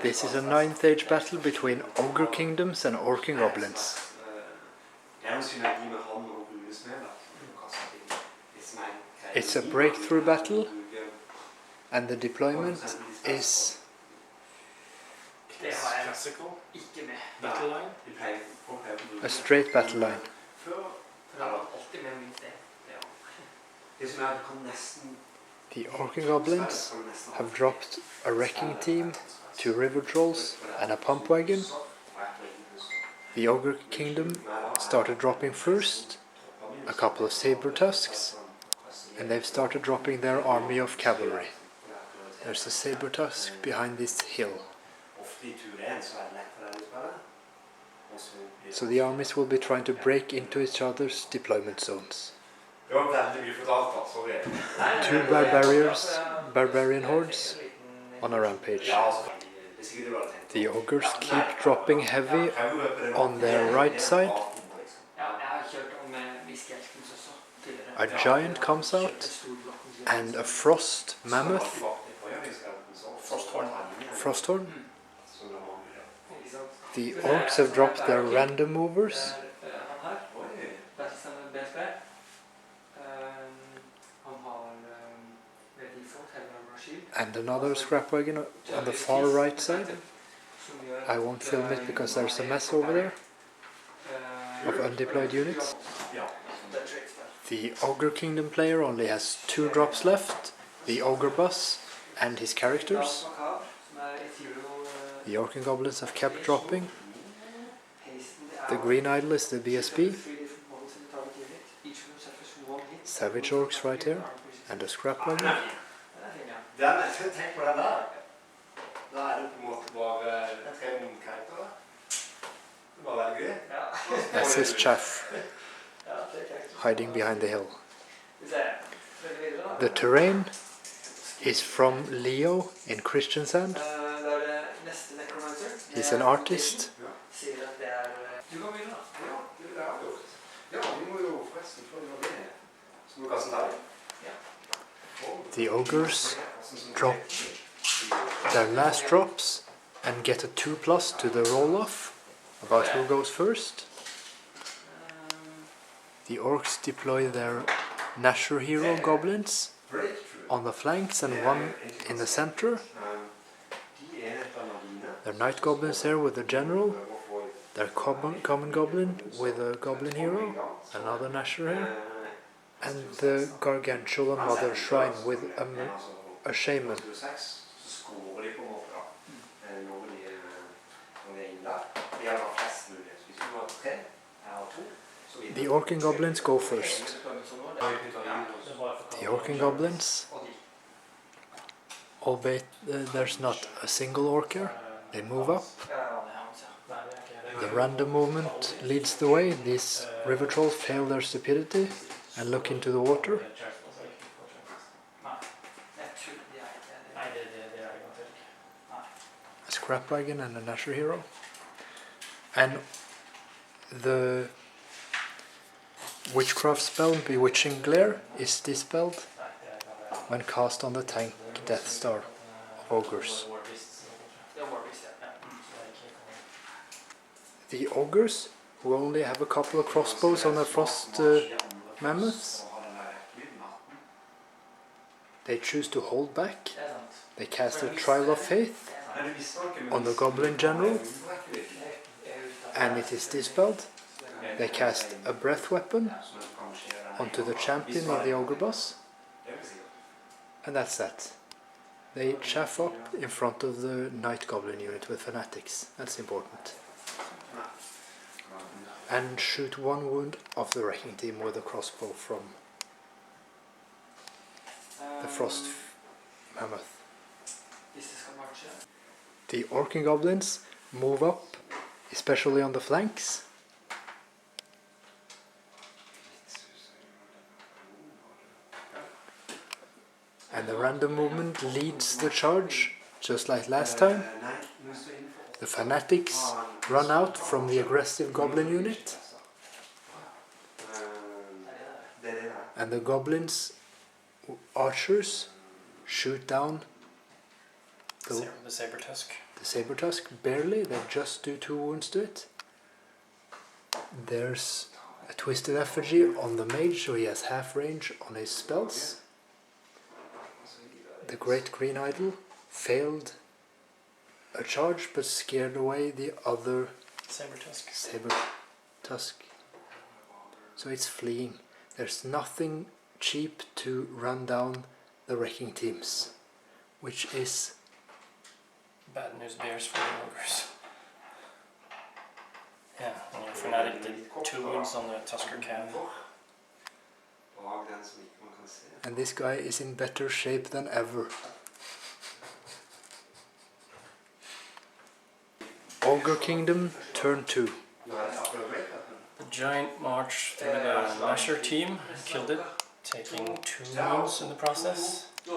This is a 9th age battle between Ogre Kingdoms and Orc Goblins. It's a breakthrough battle, and the deployment is classical battle line. a straight battle line. The Orc Goblins have dropped a wrecking team, 2 river trolls and a pump wagon. The Ogre Kingdom started dropping first a couple of saber tusks, and they've started dropping their army of cavalry. There's a saber tusk behind this hill. So the armies will be trying to break into each other's deployment zones. 2 barbarian hordes on a rampage. The ogres keep dropping heavy on their right side. A giant comes out and a frost mammoth. Frosthorn. The orcs have dropped their random movers. And another scrap wagon on the far right side. I won't film it because there's a mess over there of undeployed units. The Ogre Kingdom player only has 2 drops left, the Ogre Bus and his characters. The Orc Goblins have kept dropping. The green idol is the BSB. Savage Orcs right here, and a scrap wagon. That's his chaff, hiding behind the hill. The terrain is from Leo in Kristiansand. He's an artist. The ogres drop their last drops and get a 2+ to the roll-off about who goes first. The orcs deploy their gnasher hero goblins on the flanks and 1 in the center. Their night goblins here with the general. Their common goblin with a goblin hero, another gnasher here. And the Gargantula mother shrine with a shaman. The Orc Goblins go first. The Orc Goblins, albeit there's not a single orc here, they move up. The random movement leads the way. These river trolls fail their stupidity and look into the water. A scrap wagon and a gnasher hero. And the witchcraft spell, Bewitching Glare, is dispelled when cast on the tank Death Star of ogres. The ogres, who only have a couple of crossbows on their frost mammoths, they choose to hold back. They cast a Trial of Faith on the Goblin General, and it is dispelled. They cast a Breath Weapon onto the champion of the Ogre Boss, and that's that. They chaff up in front of the Night Goblin unit with fanatics. That's important. And shoot 1 wound off the wrecking team with a crossbow from the Frost Mammoth. The Orc Goblins move up, especially on the flanks. And the random movement leads the charge, just like last time. The fanatics run out from the aggressive goblin unit. And the goblins, archers, shoot down The saber tusk. The saber tusk, barely. They just do 2 wounds to it. There's a twisted effigy on the mage, so he has half range on his spells. The great green idol failed a charge, but scared away the other saber tusk. So it's fleeing. There's nothing cheap to run down the wrecking teams, which is bad news bears for the ogres. Yeah, and your fanatic did 2 wounds on the Tusker cav. And this guy is in better shape than ever. Ogre Kingdom, turn 2. The giant marched through the gnasher team, killed it, taking 2 wounds in the process. The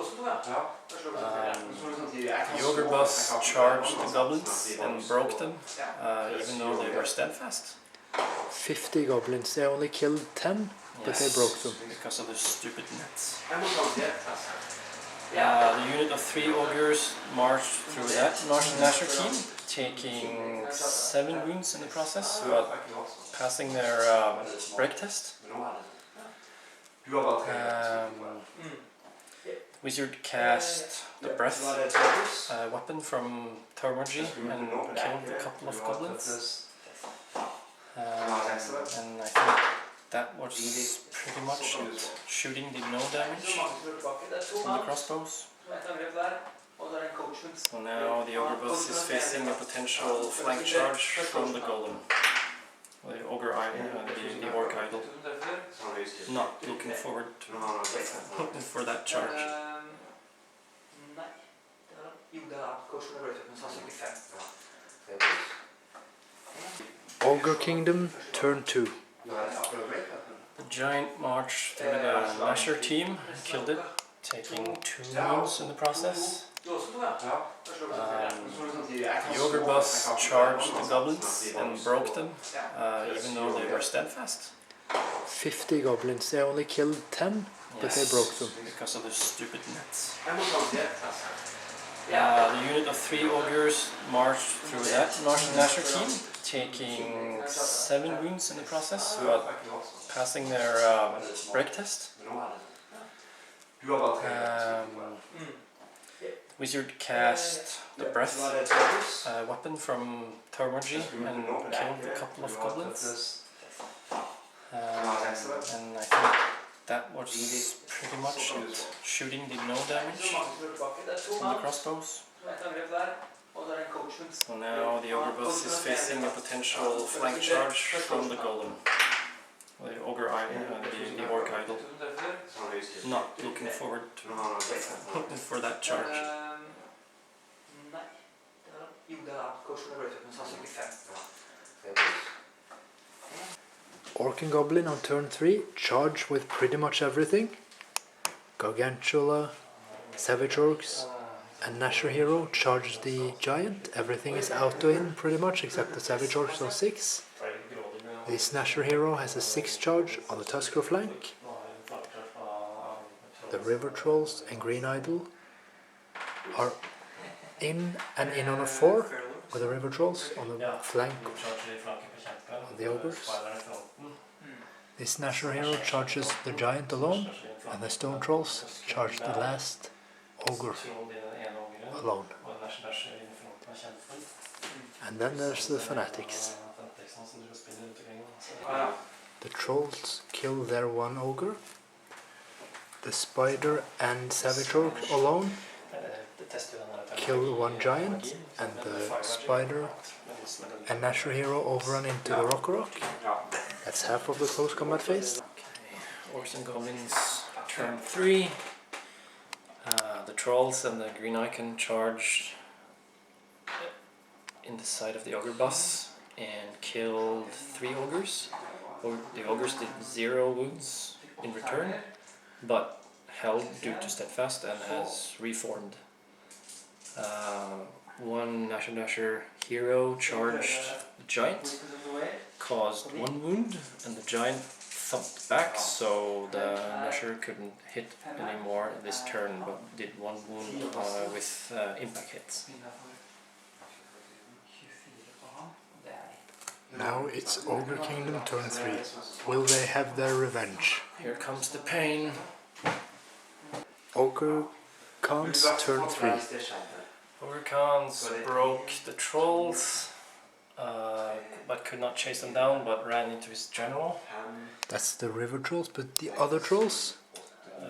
ogre boss charged the goblins and broke them, even though they were steadfast. 50 goblins, they only killed 10, but they broke them. Because of the stupid nets. The unit of 3 ogres marched through that gnasher team, taking 7 wounds in the process, but passing their break test. Wizard cast the breath weapon from Thermagy and killed a couple of goblins. And I think that was pretty much it. Shooting did no damage from the crossbows. So now the ogre boss is facing a potential flank charge from the golem. The ogre idol, the orc idol. Not looking forward for that charge. Ogre Kingdom, turn 2. The giant marched through the gnasher team, killed it, taking 2 wounds in the process. The ogre boss charged the goblins and broke them, even though they were steadfast. 50 goblins, they only killed 10, but they broke them. Because of the stupid nets. The unit of 3 ogres marched through that gnasher team, taking 7 wounds in the process, but passing their break test. Wizard cast the breath weapon from Thermagy and killed a couple of goblins. And I think that was pretty much it. Shooting did no damage from the crossbows. So now the ogre boss is facing a potential flank charge from the golem. The ogre idol, the orc idol. Not looking forward for that charge. Orc and Goblin on turn 3, charge with pretty much everything. Gargantula, Savage Orcs, and gnasher hero charge the giant. Everything is auto in pretty much except the Savage Orcs on 6. This gnasher hero has a 6 charge on the Tusker flank. The River Trolls and Green Idol are in and in on a 4 with the River Trolls on the flank of the ogres. This gnasher hero charges the giant alone, and the Stone Trolls charge the last ogre alone. And then there's the fanatics. The trolls kill their 1 ogre. The spider and savage orc alone kill 1 giant, and the spider and gnasher hero overrun into the rock. That's half of the close combat phase. Orcs and goblins, turn 3. The trolls and the green icon charged in the side of the ogre boss and killed 3 ogres. The ogres did 0 wounds in return, but held due to steadfast and has reformed. 1 gnasher hero charged the giant, caused 1 wound, and the giant thumped back, so the gnasher couldn't hit anymore this turn, but did 1 wound with impact hits. Now it's Ogre Kingdom turn 3. Will they have their revenge? Here comes the pain. Ogre Khan's turn 3. Ogre Khans broke the trolls, but could not chase them down, but ran into his general. That's the river trolls, but the other trolls?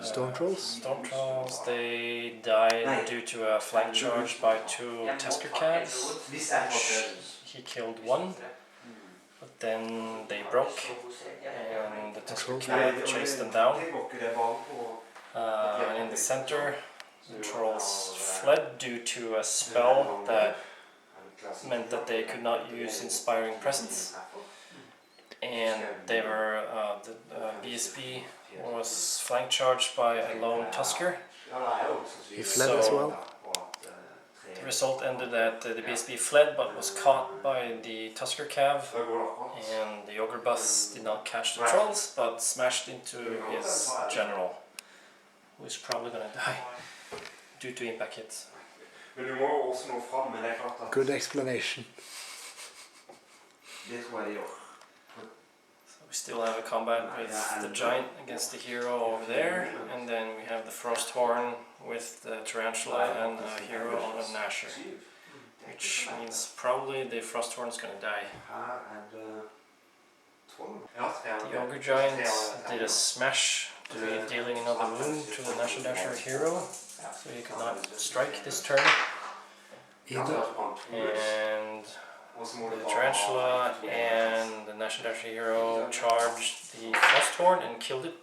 Stone trolls? Stone trolls, they died due to a flank charge by 2 Tusker calves, which he killed 1. But then they broke, and the Tusker Cav chased them down. And in the center, the trolls fled due to a spell that meant that they could not use Inspiring Presence. And they were, the BSB was flank charged by a lone Tusker. He fled as well. The result ended that the BSB fled but was caught by the Tusker Cav, and the Ogre Bus did not catch the trolls but smashed into his general, who is probably gonna die due to impact hits. Good explanation. We still have a combat with the giant against the hero over there, and then we have the Frosthorn with the tarantula and a hero on a gnasher, which means probably the Frosthorn is gonna die. The Ogre Giant did a smash, dealing another wound to the gnasher dasher hero, so he could not strike this turn. And the tarantula and the gnasher dasher hero charged the Frosthorn and killed it.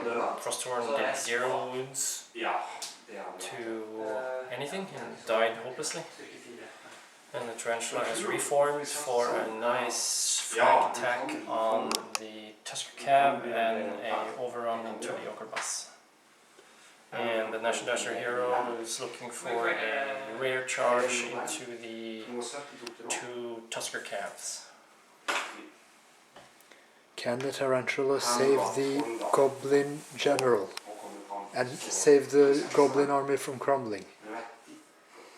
The Frosthorn did 0 wounds to anything and died hopelessly. And the tarantula has reformed for a nice flank attack on the Tusker Cav and a overrun into the Ogre Bus. And the gnasher dasher hero is looking for a rear charge into the 2 Tusker Calves. Can the tarantula save the goblin general and save the goblin army from crumbling?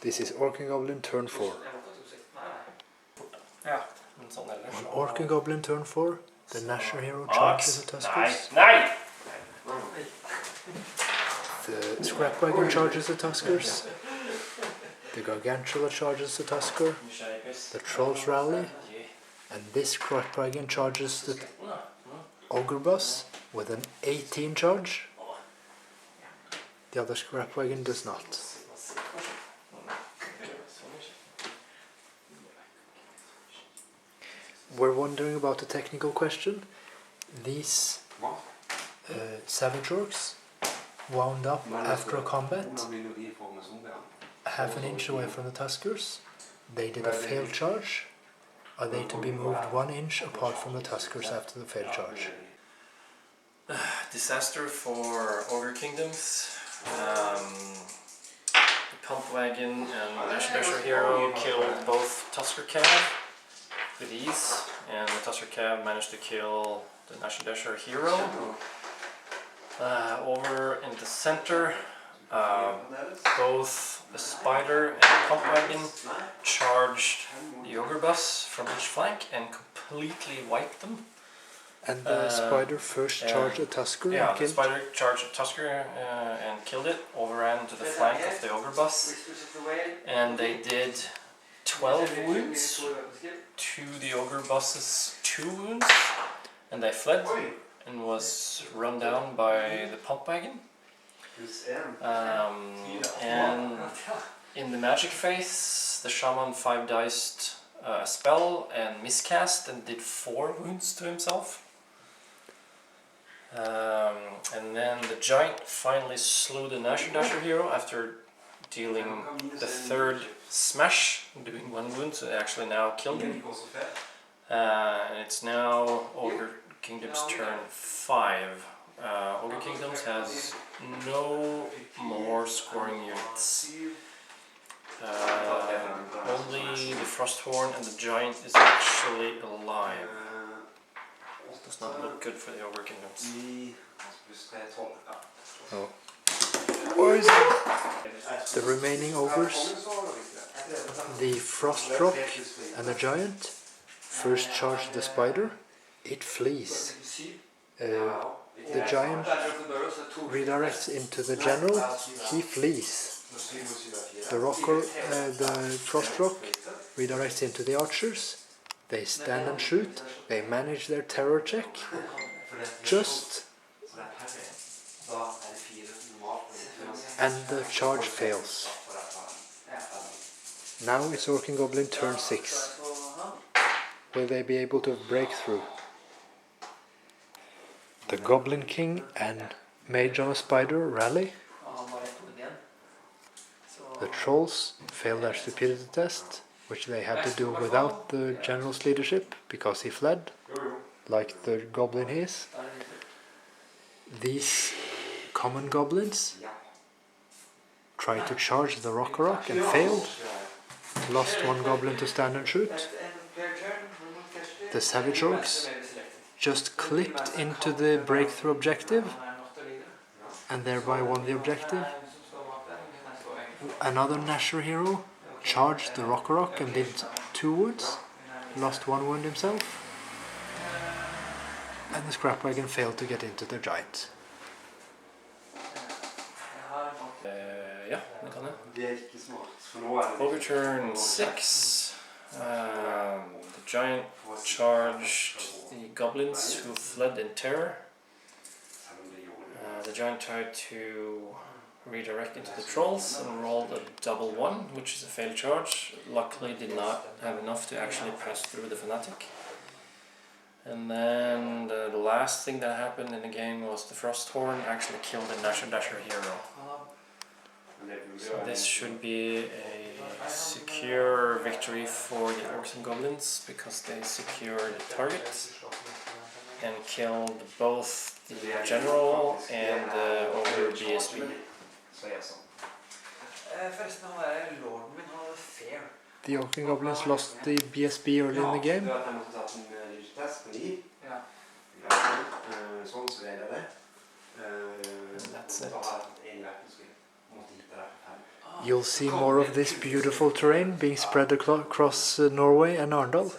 This is Orc and Goblin turn 4. On Orc and Goblin turn 4, the gnasher hero charges the Tuskers. The scrap wagon charges the Tuskers. The Gargantula charges the Tusker. The trolls rally. And this scrap wagon charges the Ogre Bus with an 18 charge. The other scrap wagon does not. We're wondering about a technical question. These savage orcs wound up after a combat, half an inch away from the Tuskers. They did a failed charge. Are they to be moved 1 inch apart from the Tuskers after the failed charge? Disaster for Ogre Kingdoms. The pump wagon and the gnasher dasher hero killed both Tusker Cav with ease, and the Tusker Cav managed to kill the gnasher dasher hero. Over in the center, both the spider and the pump wagon charged the Ogre Bus from each flank and completely wiped them. And the spider first charged a Tusker and killed? The spider charged a Tusker and killed it, overran to the flank of the Ogre Bus, and they did 12 wounds to the Ogre Bus's 2 wounds, and they fled and was run down by the pump wagon. And in the magic phase, the shaman 5-diced a spell and miscast and did 4 wounds to himself. And then the giant finally slew the gnasher dasher hero after dealing the 3rd smash, doing 1 wound, so they actually now killed him. And it's now Ogre Kingdom's turn 5. Ogre Kingdoms has no more scoring units. Only the Frosthorn and the giant is actually alive. Does not look good for the Ogre Kingdoms. Oh. Poison! The remaining ogres, the frost rock and the giant, first charge the spider. It flees. The giant redirects into the general. He flees. The frost rock redirects into the archers. They stand and shoot. They manage their terror check. And the charge fails. Now it's Orc and Goblin turn 6. Will they be able to break through? The Goblin King and Mage on a Spider rally. The Trolls fail their stupidity test, which they had to do without the General's leadership, because he fled, like the Goblin he is. These common Goblins tried to charge the rock and failed. Lost one Goblin to stand and shoot. The Savage Orcs just clipped into the breakthrough objective and thereby won the objective. Another gnasher hero charged the rock and did 2 wounds, lost 1 wound himself, and the scrap wagon failed to get into the giant. Ja, det kan jeg. Over turn 6, the giant charged the goblins who fled in terror. The giant tried to redirect into the trolls and rolled a double 1, which is a failed charge. Luckily did not have enough to actually pass through the fanatic. And then the last thing that happened in the game was the Frosthorn actually killed the gnasher hero. So this should be a secure victory for the Orcs and Goblins, because they secured the target and killed both the General and the Ogre BSB. The Orc and Goblins lost the BSB early in the game. And that's it. You'll see more of this beautiful terrain being spread across Norway and Arendal.